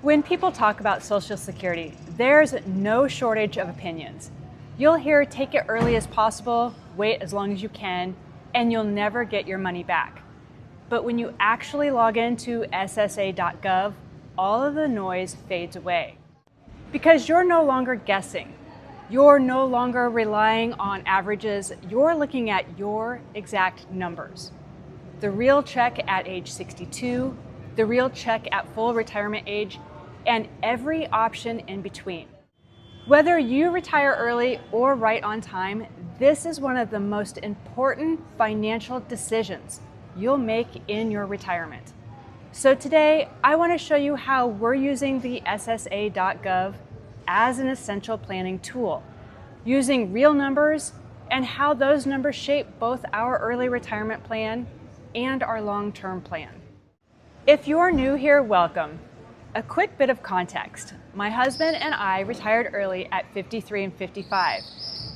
When people talk about Social Security, there's no shortage of opinions. You'll hear take it early as possible, wait as long as you can, and you'll never get your money back. But when you actually log into SSA.gov, all of the noise fades away. Because you're no longer guessing. You're no longer relying on averages. You're looking at your exact numbers. The real check at age 62, the real check at full retirement age, and every option in between. Whether you retire early or right on time, this is one of the most important financial decisions you'll make in your retirement. So today, I want to show you how we're using the SSA.gov as an essential planning tool, using real numbers and how those numbers shape both our early retirement plan and our long-term plan. If you're new here, welcome. A quick bit of context. My husband and I retired early at 53 and 55.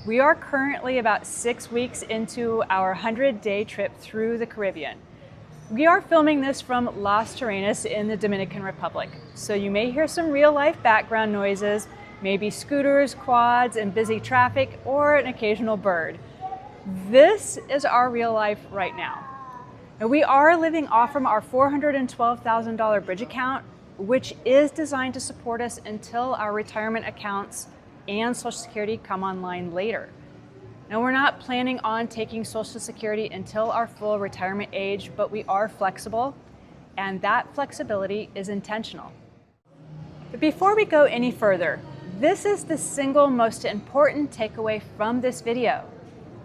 We are currently about 6 weeks into our 100-day trip through the Caribbean. We are filming this from Las Terrenas in the Dominican Republic, so you may hear some real-life background noises, maybe scooters, quads, and busy traffic, or an occasional bird. This is our real life right now. Now, we are living off from our $412,000 bridge account, which is designed to support us until our retirement accounts and Social Security come online later. Now, we're not planning on taking Social Security until our full retirement age, but we are flexible, and that flexibility is intentional. But before we go any further, this is the single most important takeaway from this video.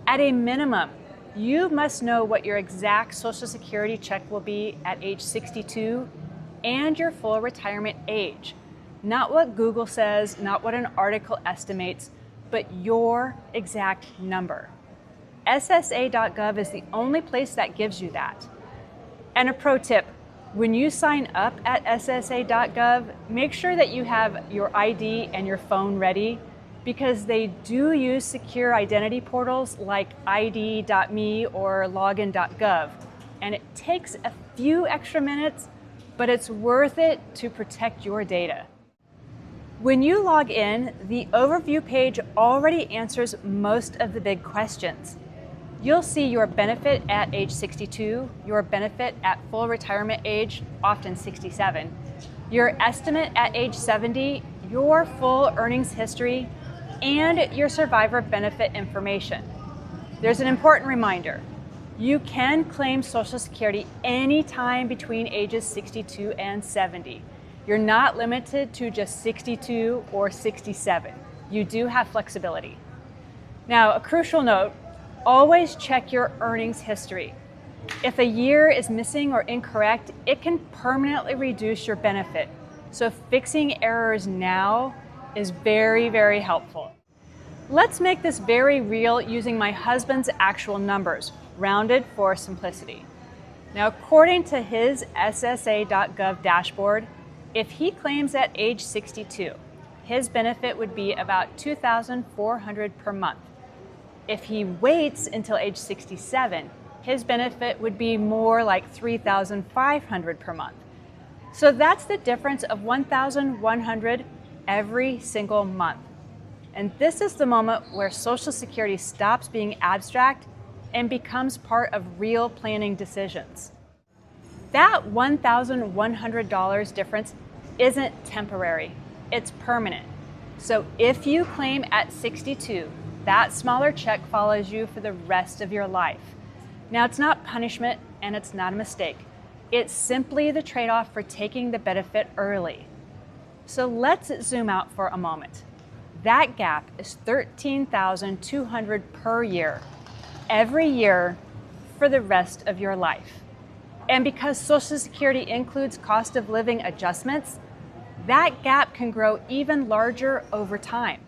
At a minimum, you must know what your exact Social Security check will be at age 62 and your full retirement age. Not what Google says, not what an article estimates, but your exact number. SSA.gov is the only place that gives you that. And a pro tip, when you sign up at SSA.gov, make sure that you have your ID and your phone ready, because they do use secure identity portals like ID.me or login.gov. And it takes a few extra minutes, but it's worth it to protect your data. When you log in, the overview page already answers most of the big questions. You'll see your benefit at age 62, your benefit at full retirement age, often 67, your estimate at age 70, your full earnings history, and your survivor benefit information. There's an important reminder. You can claim Social Security anytime between ages 62 and 70. You're not limited to just 62 or 67. You do have flexibility. Now, a crucial note, always check your earnings history. If a year is missing or incorrect, it can permanently reduce your benefit. So fixing errors now is very, very helpful. Let's make this very real using my husband's actual numbers, rounded for simplicity. Now, according to his SSA.gov dashboard, if he claims at age 62, his benefit would be about $2,400 per month. If he waits until age 67, his benefit would be more like $3,500 per month. So that's the difference of $1,100 every single month. And this is the moment where Social Security stops being abstract and becomes part of real planning decisions. That $1,100 difference isn't temporary, it's permanent. So if you claim at 62, that smaller check follows you for the rest of your life. Now, it's not punishment and it's not a mistake. It's simply the trade-off for taking the benefit early. So let's zoom out for a moment. That gap is $13,200 per year, every year for the rest of your life. And because Social Security includes cost of living adjustments, that gap can grow even larger over time.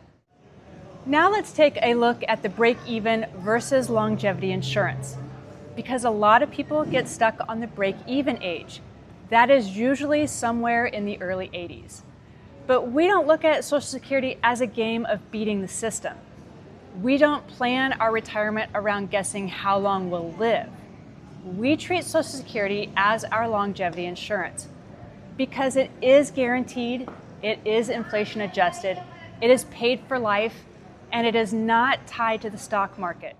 Now let's take a look at the break-even versus longevity insurance, because a lot of people get stuck on the break-even age. That is usually somewhere in the early 80s. But we don't look at Social Security as a game of beating the system. We don't plan our retirement around guessing how long we'll live. We treat Social Security as our longevity insurance. because it is guaranteed, it is inflation adjusted, it is paid for life, and it is not tied to the stock market.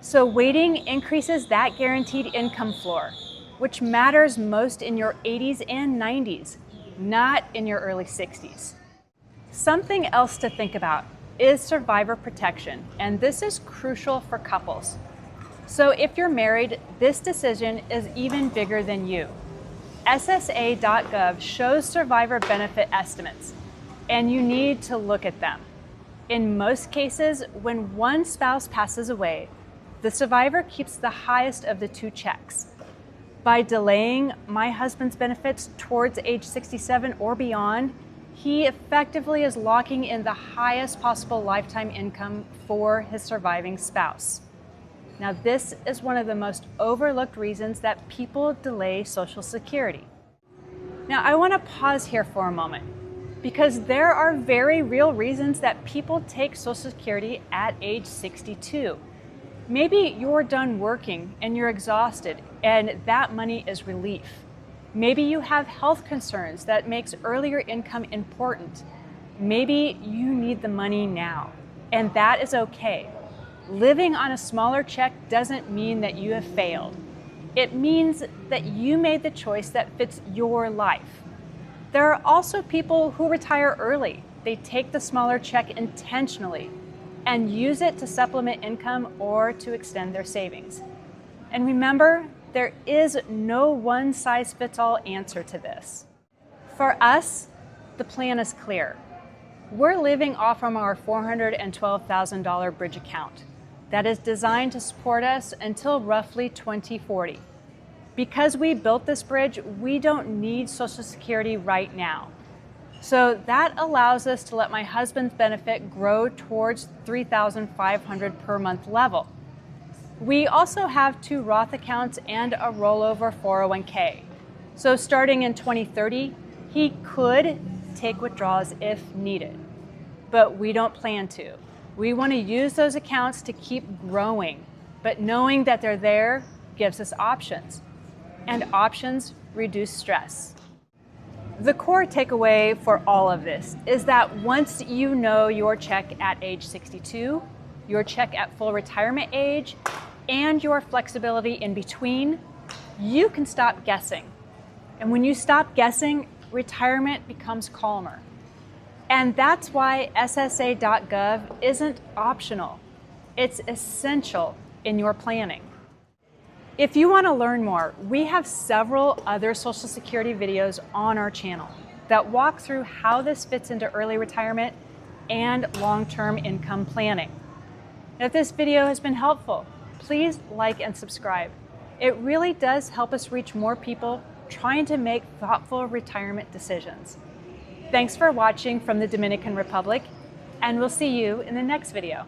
So waiting increases that guaranteed income floor, which matters most in your 80s and 90s, not in your early 60s. Something else to think about is survivor protection, and this is crucial for couples. So if you're married, this decision is even bigger than you. SSA.gov shows survivor benefit estimates, and you need to look at them. In most cases, when one spouse passes away, the survivor keeps the highest of the two checks. By delaying my husband's benefits towards age 67 or beyond, he effectively is locking in the highest possible lifetime income for his surviving spouse. Now, this is one of the most overlooked reasons that people delay Social Security. Now, I want to pause here for a moment because there are very real reasons that people take Social Security at age 62. Maybe you're done working and you're exhausted and that money is relief. Maybe you have health concerns that makes earlier income important. Maybe you need the money now, and that is okay. Living on a smaller check doesn't mean that you have failed. It means that you made the choice that fits your life. There are also people who retire early. They take the smaller check intentionally and use it to supplement income or to extend their savings. And remember, there is no one-size-fits-all answer to this. For us, the plan is clear. We're living off from our $412,000 bridge account that is designed to support us until roughly 2040. Because we built this bridge, we don't need Social Security right now. So that allows us to let my husband's benefit grow towards $3,500 per month level. We also have 2 Roth accounts and a rollover 401k. So starting in 2030, he could take withdrawals if needed, but we don't plan to. We want to use those accounts to keep growing, but knowing that they're there gives us options, and options reduce stress. The core takeaway for all of this is that once you know your check at age 62, your check at full retirement age, and your flexibility in between, you can stop guessing. And when you stop guessing, retirement becomes calmer. And that's why SSA.gov isn't optional. It's essential in your planning. If you want to learn more, we have several other Social Security videos on our channel that walk through how this fits into early retirement and long-term income planning. If this video has been helpful, please like and subscribe. It really does help us reach more people trying to make thoughtful retirement decisions. Thanks for watching from the Dominican Republic, and we'll see you in the next video.